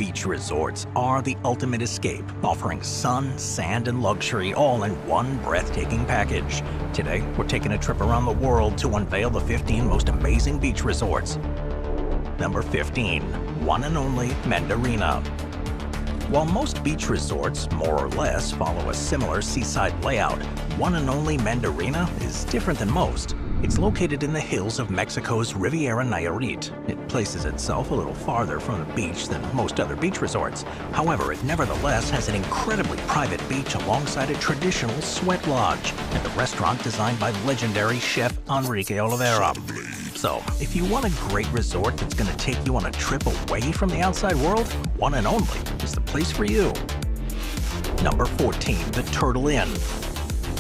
Beach resorts are the ultimate escape, offering sun, sand, and luxury all in one breathtaking package. Today, we're taking a trip around the world to unveil the 15 most amazing beach resorts. Number 15. One and only Mandarina. While most beach resorts, more or less, follow a similar seaside layout, one and only Mandarina is different than most. It's located in the hills of Mexico's Riviera Nayarit. It places itself a little farther from the beach than most other beach resorts. However, it nevertheless has an incredibly private beach alongside a traditional sweat lodge and a restaurant designed by legendary chef Enrique Oliveira. So, if you want a great resort that's going to take you on a trip away from the outside world, one and only is the place for you. Number 14. The Turtle Inn.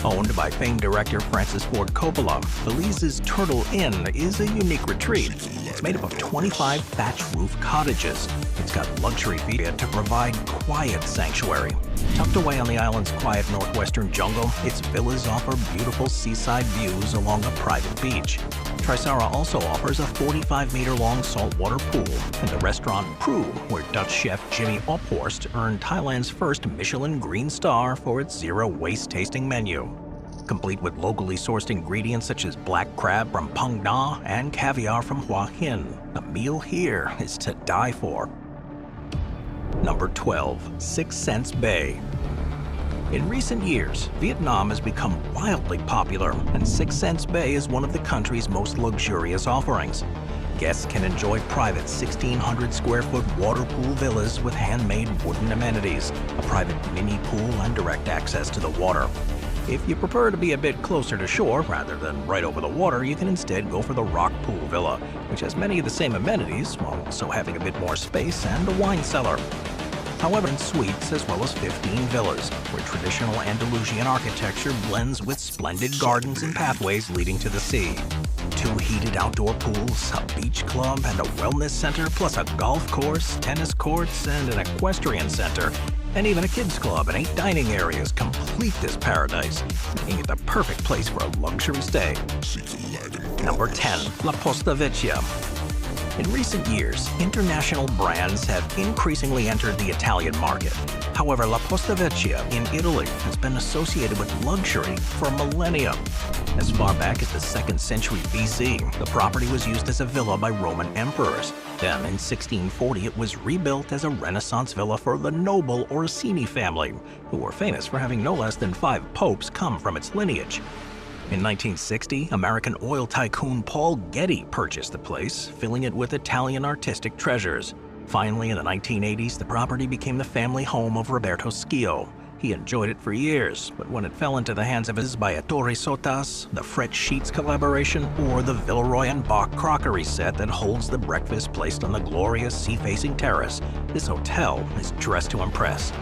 Owned by famed director Francis Ford Coppola, Belize's Turtle Inn is a unique retreat. It's made up of 25 thatch roof cottages. It's got luxury features to provide quiet sanctuary. Tucked away on the island's quiet northwestern jungle, its villas offer beautiful seaside views along a private beach. Trisara also offers a 45-meter-long saltwater pool and the restaurant Prue, where Dutch chef Jimmy Ophorst earned Thailand's first Michelin Green Star for its zero-waste tasting menu. Complete with locally sourced ingredients such as black crab from Phang Na and caviar from Hua Hin, the meal here is to die for. Number 12. 6 Cents Bay. In recent years, Vietnam has become wildly popular, and 6 Cents Bay is one of the country's most luxurious offerings. Guests can enjoy private 1,600-square-foot water pool villas with handmade wooden amenities, a private mini pool, and direct access to the water. If you prefer to be a bit closer to shore rather than right over the water, you can instead go for the Rock Pool Villa, which has many of the same amenities while also having a bit more space and a wine cellar. However, in suites as well as 15 villas, where traditional Andalusian architecture blends with splendid gardens and pathways leading to the sea. 2 heated outdoor pools, a beach club, and a wellness center, plus a golf course, tennis courts, and an equestrian center, and even a kids club and 8 dining areas complete this paradise, making it the perfect place for a luxury stay. Number 10. La Posta Vecchia. In recent years, international brands have increasingly entered the Italian market. However, La Posta Vecchia in Italy has been associated with luxury for millennia. As far back as the 2nd century BC, the property was used as a villa by Roman emperors. Then, in 1640, it was rebuilt as a Renaissance villa for the noble Orsini family, who were famous for having no less than 5 popes come from its lineage. In 1960, American oil tycoon Paul Getty purchased the place, filling it with Italian artistic treasures. Finally, in the 1980s, the property became the family home of Roberto Schio. He enjoyed it for years, but when it fell into the hands of his by Ettore Sotas, the Fret Sheets collaboration, or the Villeroy and Bach crockery set that holds the breakfast placed on the glorious sea-facing terrace, this hotel is dressed to impress.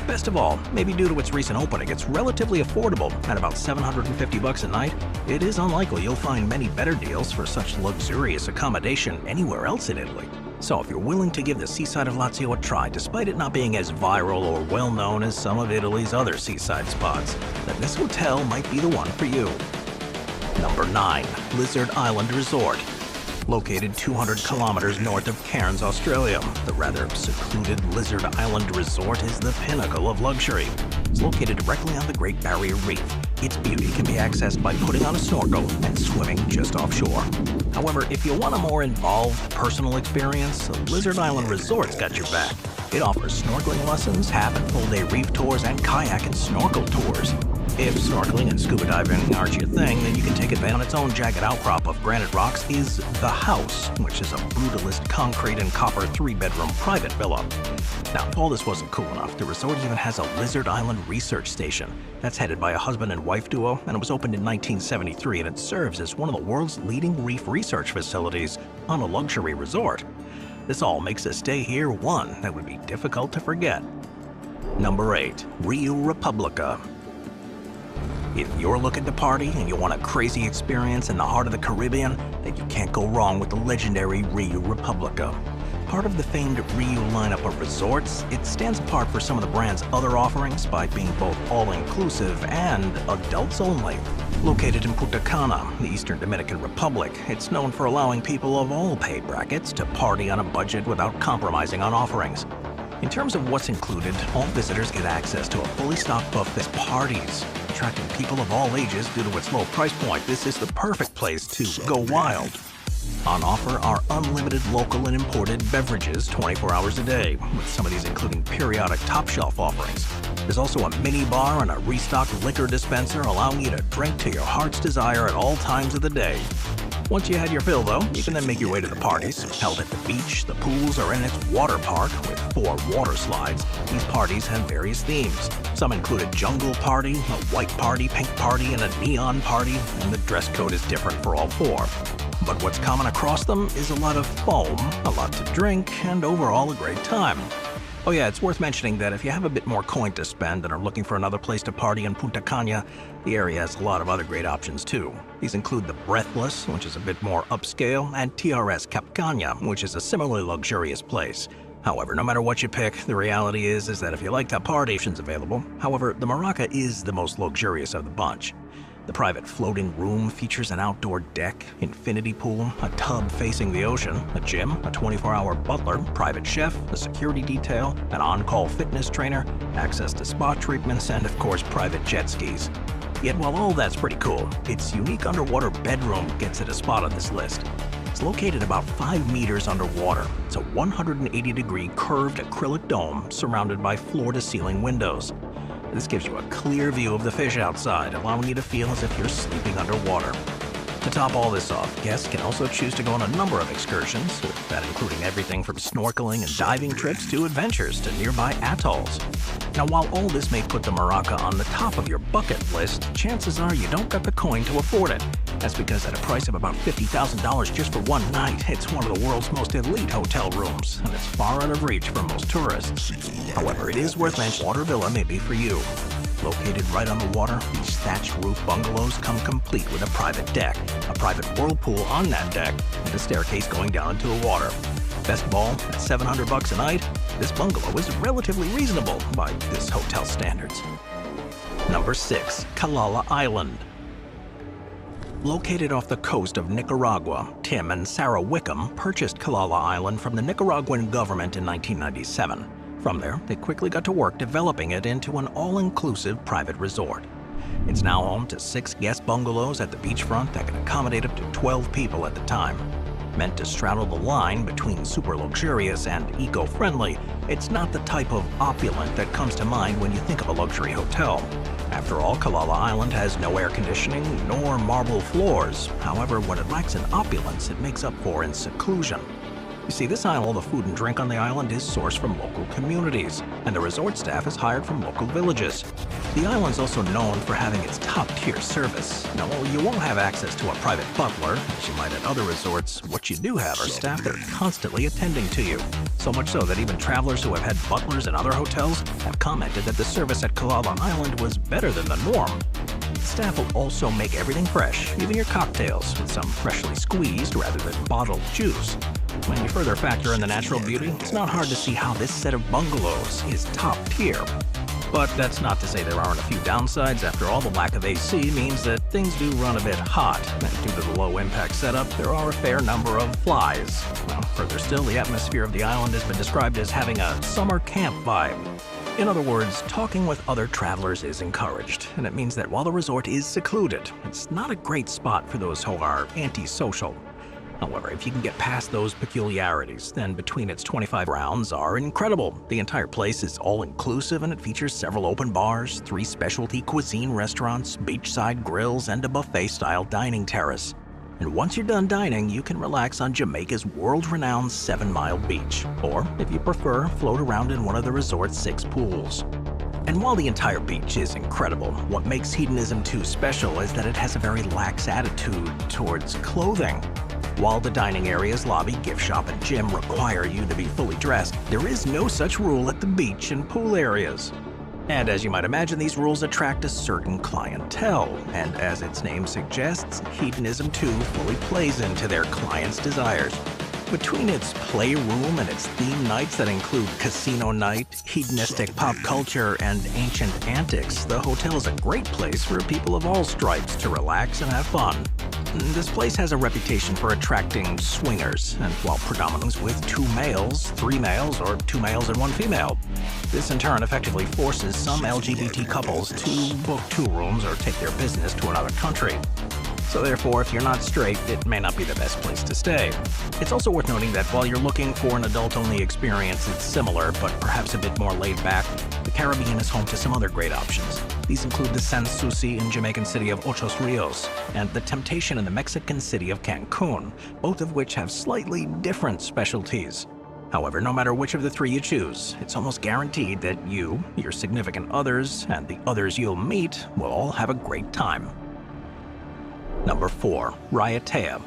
Best of all, maybe due to its recent opening, it's relatively affordable at about $750 a night. It is unlikely you'll find many better deals for such luxurious accommodation anywhere else in Italy. So if you're willing to give the seaside of Lazio a try, despite it not being as viral or well-known as some of Italy's other seaside spots, then this hotel might be the one for you. Number 9. Lizard Island Resort. Located 200 kilometers north of Cairns, Australia, the rather secluded Lizard Island Resort is the pinnacle of luxury. It's located directly on the Great Barrier Reef. Its beauty can be accessed by putting on a snorkel and swimming just offshore. However, if you want a more involved, personal experience, the Lizard Island Resort's got your back. It offers snorkeling lessons, half and full-day reef tours, and kayak and snorkel tours. If snorkeling and scuba diving aren't your thing, then you can take advantage on its own jagged outcrop of granite rocks is The House, which is a brutalist concrete and copper 3-bedroom private villa. Now, if all this wasn't cool enough, the resort even has a Lizard Island research station. That's headed by a husband and wife duo, and it was opened in 1973, and it serves as one of the world's leading reef research facilities on a luxury resort. This all makes a stay here one that would be difficult to forget. Number 8. Rio Republica. If you're looking to party and you want a crazy experience in the heart of the Caribbean, then you can't go wrong with the legendary Rio Republica. Part of the famed Rio lineup of resorts, it stands apart for some of the brand's other offerings by being both all-inclusive and adults only. Located in Punta Cana, the Eastern Dominican Republic, it's known for allowing people of all pay brackets to party on a budget without compromising on offerings. In terms of what's included, all visitors get access to a fully stocked buffet parties, attracting people of all ages due to its low price point. This is the perfect place to go wild. On offer are unlimited local and imported beverages 24 hours a day, with some of these including periodic top-shelf offerings. There's also a mini bar and a restocked liquor dispenser allowing you to drink to your heart's desire at all times of the day. Once you had your fill, though, you can then make your way to the parties, held at the beach, the pools, or in its water park with 4 water slides. These parties have various themes. Some include a jungle party, a white party, pink party, and a neon party, and the dress code is different for all 4. But what's common across them is a lot of foam, a lot to drink, and overall a great time. Oh yeah, it's worth mentioning that if you have a bit more coin to spend and are looking for another place to party in Punta Cana, the area has a lot of other great options too. These include the Breathless, which is a bit more upscale, and TRS Cap Cana, which is a similarly luxurious place. However, no matter what you pick, the reality is that if you like that party, options available. However, the Maraca is the most luxurious of the bunch. The private floating room features an outdoor deck, infinity pool, a tub facing the ocean, a gym, a 24-hour butler, private chef, a security detail, an on-call fitness trainer, access to spa treatments, and of course private jet skis. Yet while all that's pretty cool, its unique underwater bedroom gets it a spot on this list. It's located about 5 meters underwater. It's a 180-degree curved acrylic dome surrounded by floor-to-ceiling windows. This gives you a clear view of the fish outside, allowing you to feel as if you're sleeping underwater. To top all this off, guests can also choose to go on a number of excursions, with that including everything from snorkeling and diving trips to adventures to nearby atolls. Now, while all this may put the Maraca on the top of your bucket list, chances are you don't got the coin to afford it. That's because at a price of about $50,000 just for one night, it's one of the world's most elite hotel rooms, and it's far out of reach for most tourists. However, it is worth mentioning water villa may be for you. Located right on the water, these thatched roof bungalows come complete with a private deck, a private whirlpool on that deck, and a staircase going down into the water. Best of all, at $700 a night, this bungalow is relatively reasonable by this hotel standards. Number 6. Calala Island. Located off the coast of Nicaragua, Tim and Sarah Wickham purchased Calala Island from the Nicaraguan government in 1997. From there, they quickly got to work developing it into an all-inclusive private resort. It's now home to 6 guest bungalows at the beachfront that can accommodate up to 12 people at the time. Meant to straddle the line between super luxurious and eco-friendly, it's not the type of opulent that comes to mind when you think of a luxury hotel. After all, Calala Island has no air conditioning nor marble floors. However, what it lacks in opulence, it makes up for in seclusion. You see, this island, all the food and drink on the island is sourced from local communities, and the resort staff is hired from local villages. The island's also known for having its top-tier service. Now, while you won't have access to a private butler, as you might at other resorts, what you do have are staff that are constantly attending to you. So much so that even travelers who have had butlers in other hotels have commented that the service at Calala Island was better than the norm. Staff will also make everything fresh, even your cocktails, with some freshly squeezed rather than bottled juice. When you further factor in the natural beauty, it's not hard to see how this set of bungalows is top tier. But that's not to say there aren't a few downsides. After all, the lack of AC means that things do run a bit hot, and due to the low-impact setup, there are a fair number of flies. Well, further still, the atmosphere of the island has been described as having a summer camp vibe. In other words, talking with other travelers is encouraged, and it means that while the resort is secluded, it's not a great spot for those who are antisocial. However, if you can get past those peculiarities, then between its 25 grounds are incredible. The entire place is all-inclusive and it features several open bars, 3 specialty cuisine restaurants, beachside grills, and a buffet-style dining terrace. And once you're done dining, you can relax on Jamaica's world-renowned 7-Mile Beach, or, if you prefer, float around in one of the resort's 6 pools. And while the entire beach is incredible, what makes Hedonism 2 special is that it has a very lax attitude towards clothing. While the dining areas, lobby, gift shop, and gym require you to be fully dressed, there is no such rule at the beach and pool areas. And as you might imagine, these rules attract a certain clientele, and as its name suggests, Hedonism 2 fully plays into their clients' desires. Between its playroom and its theme nights that include casino night, hedonistic pop culture, and ancient antics, the hotel is a great place for people of all stripes to relax and have fun. This place has a reputation for attracting swingers, and while predominantly with 2 males, 3 males, or 2 males and 1 female. This in turn effectively forces some LGBT couples to book 2 rooms or take their business to another country. So therefore, if you're not straight, it may not be the best place to stay. It's also worth noting that while you're looking for an adult-only experience, it's similar, but perhaps a bit more laid back. The Caribbean is home to some other great options. These include the Sans Souci in Jamaican city of Ocho Rios, and the Temptation in the Mexican city of Cancun, both of which have slightly different specialties. However, no matter which of the 3 you choose, it's almost guaranteed that you, your significant others, and the others you'll meet will all have a great time. Number 4. Raiatea.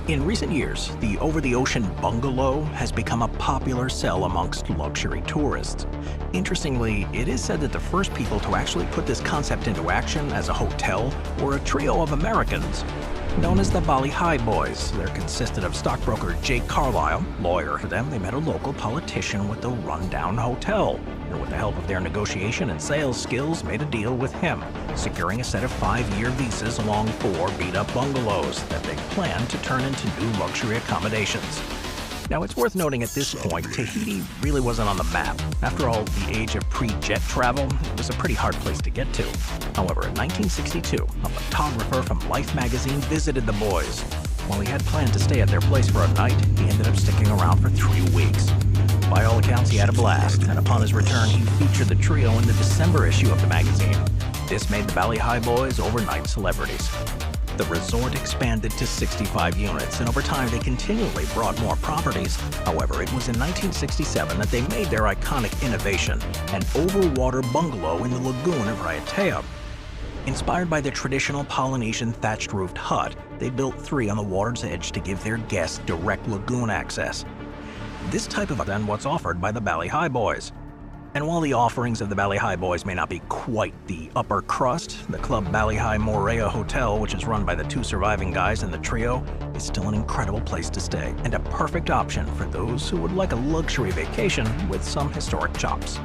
In recent years, the over-the-ocean bungalow has become a popular sell amongst luxury tourists. Interestingly, it is said that the first people to actually put this concept into action as a hotel were a trio of Americans known as the Bali High Boys. They consisted of stockbroker Jake Carlisle, lawyer. For them, they met a local politician with a rundown hotel, and with the help of their negotiation and sales skills, made a deal with him, securing a set of 5-year leases along 4 beat-up bungalows that they planned to turn into new luxury accommodations. Now, it's worth noting at this point, Tahiti really wasn't on the map. After all, the age of pre-jet travel, it was a pretty hard place to get to. However, in 1962, a photographer from Life magazine visited the boys. While he had planned to stay at their place for a night, he ended up sticking around for 3 weeks. By all accounts, he had a blast, and upon his return, he featured the trio in the December issue of the magazine. This made the Bali High Boys overnight celebrities. The resort expanded to 65 units, and over time they continually brought more properties. However, it was in 1967 that they made their iconic innovation, an overwater bungalow in the lagoon of Raiatea. Inspired by the traditional Polynesian thatched-roofed hut, they built 3 on the water's edge to give their guests direct lagoon access. This type of than what's offered by the Bali High Boys. And while the offerings of the Bali High Boys may not be quite the upper crust, the Club Bali High Moorea Hotel, which is run by the 2 surviving guys in the trio, is still an incredible place to stay and a perfect option for those who would like a luxury vacation with some historic chops.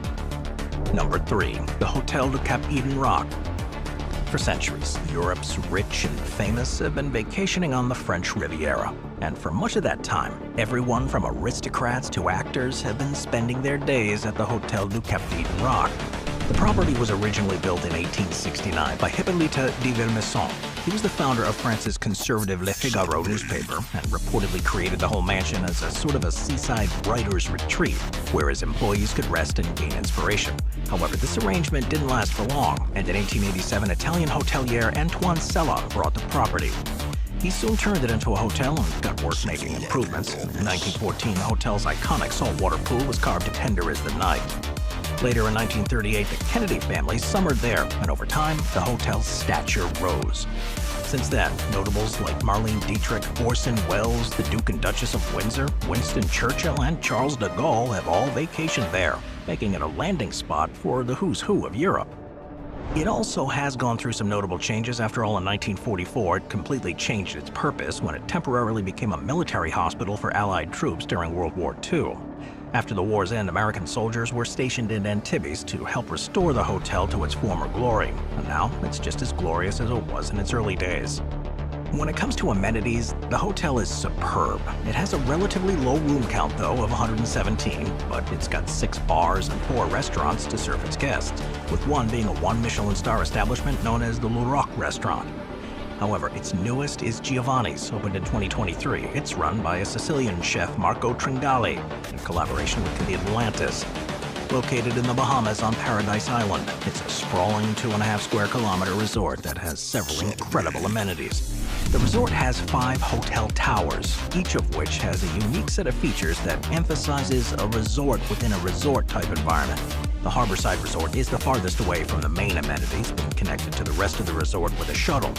Number 3. The Hotel du Cap Eden Rock. For centuries, Europe's rich and famous have been vacationing on the French Riviera. And for much of that time, everyone from aristocrats to actors have been spending their days at the Hotel du Cap d'Eden Rock. The property was originally built in 1869 by Hippolyte de Villemessant. He was the founder of France's conservative Le Figaro newspaper and reportedly created the whole mansion as a sort of a seaside writer's retreat, where his employees could rest and gain inspiration. However, this arrangement didn't last for long, and in 1887, Italian hotelier Antoine Sella bought the property. He soon turned it into a hotel and got work making improvements. In 1914, the hotel's iconic saltwater pool was carved tender as the night. Later in 1938, the Kennedy family summered there, and over time, the hotel's stature rose. Since then, notables like Marlene Dietrich, Orson Welles, the Duke and Duchess of Windsor, Winston Churchill, and Charles de Gaulle have all vacationed there, making it a landing spot for the who's who of Europe. It also has gone through some notable changes. After all, in 1944, it completely changed its purpose when it temporarily became a military hospital for Allied troops during World War II. After the war's end, American soldiers were stationed in Antibes to help restore the hotel to its former glory, and now it's just as glorious as it was in its early days. When it comes to amenities, the hotel is superb. It has a relatively low room count, though, of 117, but it's got 6 bars and 4 restaurants to serve its guests, with one being a 1 Michelin star establishment known as the L'Oroc restaurant. However, its newest is Giovanni's, opened in 2023. It's run by a Sicilian chef, Marco Tringali, in collaboration with the Atlantis. Located in the Bahamas on Paradise Island, it's a sprawling 2.5 square kilometer resort that has several incredible amenities. The resort has 5 hotel towers, each of which has a unique set of features that emphasizes a resort within a resort-type environment. The Harborside Resort is the farthest away from the main amenities, being connected to the rest of the resort with a shuttle.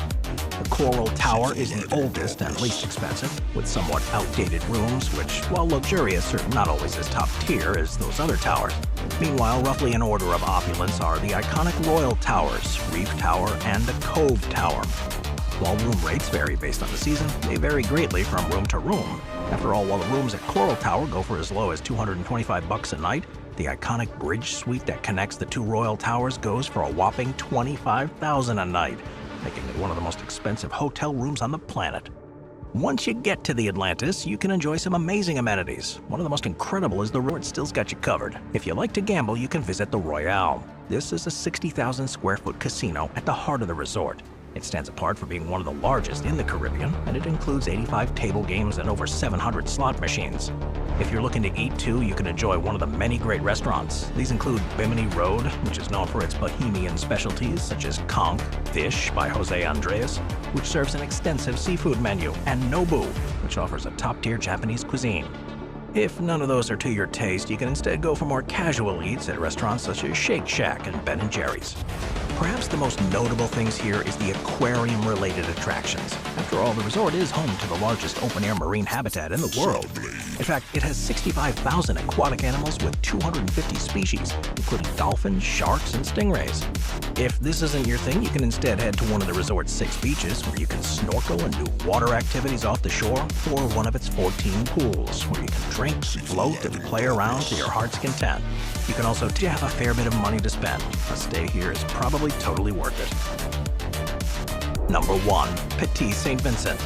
The Coral Tower is the oldest and least expensive, with somewhat outdated rooms, which, while luxurious, are not always as top tier as those other towers. Meanwhile, roughly in order of opulence are the iconic Royal Towers, Reef Tower, and the Cove Tower. While room rates vary based on the season, they vary greatly from room to room. After all, while the rooms at Coral Tower go for as low as $225 a night, the iconic bridge suite that connects the 2 Royal Towers goes for a whopping $25,000 a night. making it one of the most expensive hotel rooms on the planet. Once you get to the Atlantis, you can enjoy some amazing amenities. One of the most incredible is the resort still's got you covered. If you like to gamble, you can visit the Royale. This is a 60,000 square foot casino at the heart of the resort. It stands apart for being one of the largest in the Caribbean, and it includes 85 table games and over 700 slot machines. If you're looking to eat too, you can enjoy one of the many great restaurants. These include Bimini Road, which is known for its bohemian specialties such as conch, fish by Jose Andres, which serves an extensive seafood menu, and Nobu, which offers a top-tier Japanese cuisine. If none of those are to your taste, you can instead go for more casual eats at restaurants such as Shake Shack and Ben & Jerry's. Perhaps the most notable things here is the aquarium-related attractions. After all, the resort is home to the largest open-air marine habitat in the world. In fact, it has 65,000 aquatic animals with 250 species, including dolphins, sharks, and stingrays. If this isn't your thing, you can instead head to one of the resort's 6 beaches, where you can snorkel and do water activities off the shore, or one of its 14 pools, where you can drink, float, and play around to your heart's content. You can also have a fair bit of money to spend. A stay here is probably totally worth it. Number 1. Petit St. Vincent.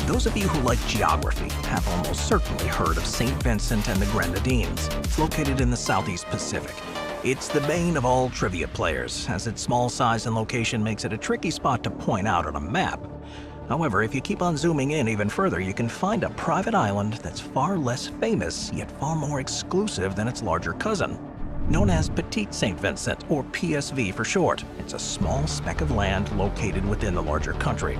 Those of you who like geography have almost certainly heard of St. Vincent and the Grenadines. It's located in the Southeast Pacific. It's the bane of all trivia players, as its small size and location makes it a tricky spot to point out on a map. However, if you keep on zooming in even further, you can find a private island that's far less famous, yet far more exclusive than its larger cousin. Known as Petit St. Vincent, or PSV for short, it's a small speck of land located within the larger country.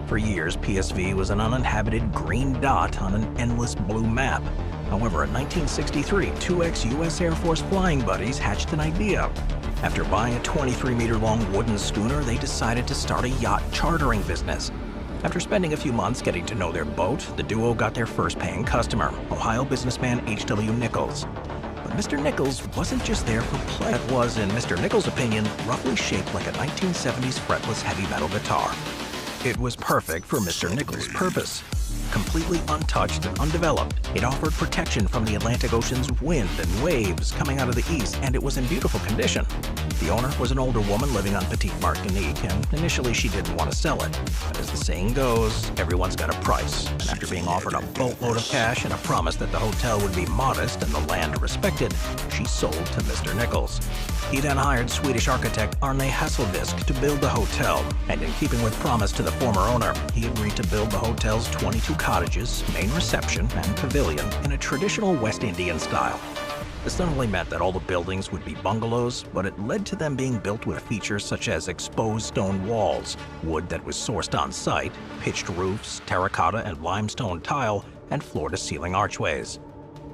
For years, PSV was an uninhabited green dot on an endless blue map. However, in 1963, 2 ex-US Air Force flying buddies hatched an idea. After buying a 23-meter-long wooden schooner, they decided to start a yacht chartering business. After spending a few months getting to know their boat, the duo got their first paying customer, Ohio businessman H.W. Nichols. But Mr. Nichols wasn't just there for play. That was, in Mr. Nichols' opinion, roughly shaped like a 1970s fretless heavy metal guitar. It was perfect for Mr. Nichols' purpose. Completely untouched and undeveloped, it offered protection from the Atlantic Ocean's wind and waves coming out of the east, and it was in beautiful condition. The owner was an older woman living on Petite Martinique, and initially she didn't want to sell it. But as the saying goes, everyone's got a price. And after being offered a boatload of cash and a promise that the hotel would be modest and the land respected, she sold to Mr. Nichols. He then hired Swedish architect Arne Hasseldisk to build the hotel, and in keeping with promise to the former owner, he agreed to build the hotel's 22 cottages, main reception, and pavilion in a traditional West Indian style. This not only meant that all the buildings would be bungalows, but it led to them being built with features such as exposed stone walls, wood that was sourced on site, pitched roofs, terracotta and limestone tile, and floor-to-ceiling archways.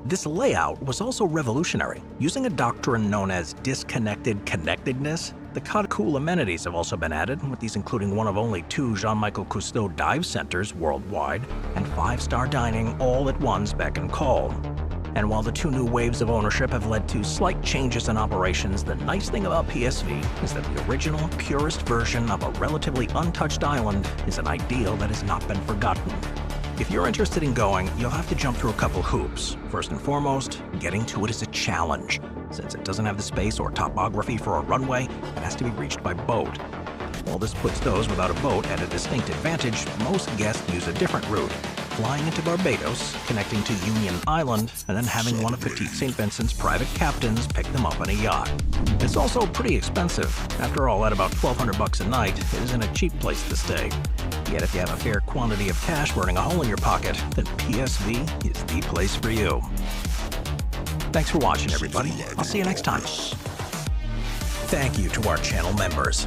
This layout was also revolutionary. Using a doctrine known as disconnected connectedness, the cool amenities have also been added, with these including one of only 2 Jean-Michel Cousteau dive centers worldwide, and 5-star dining all at one's beck and call. And while the 2 new waves of ownership have led to slight changes in operations, the nice thing about PSV is that the original, purest version of a relatively untouched island is an ideal that has not been forgotten. If you're interested in going, you'll have to jump through a couple hoops. First and foremost, getting to it is a challenge. Since it doesn't have the space or topography for a runway, it has to be reached by boat. While this puts those without a boat at a distinct advantage, most guests use a different route, flying into Barbados, connecting to Union Island, and then having one of Petit St. Vincent's private captains pick them up on a yacht. It's also pretty expensive. After all, at about $1,200 a night, it isn't a cheap place to stay. Yet if you have a fair quantity of cash burning a hole in your pocket, then PSV is the place for you. Thanks for watching, everybody. I'll see you next time. Thank you to our channel members.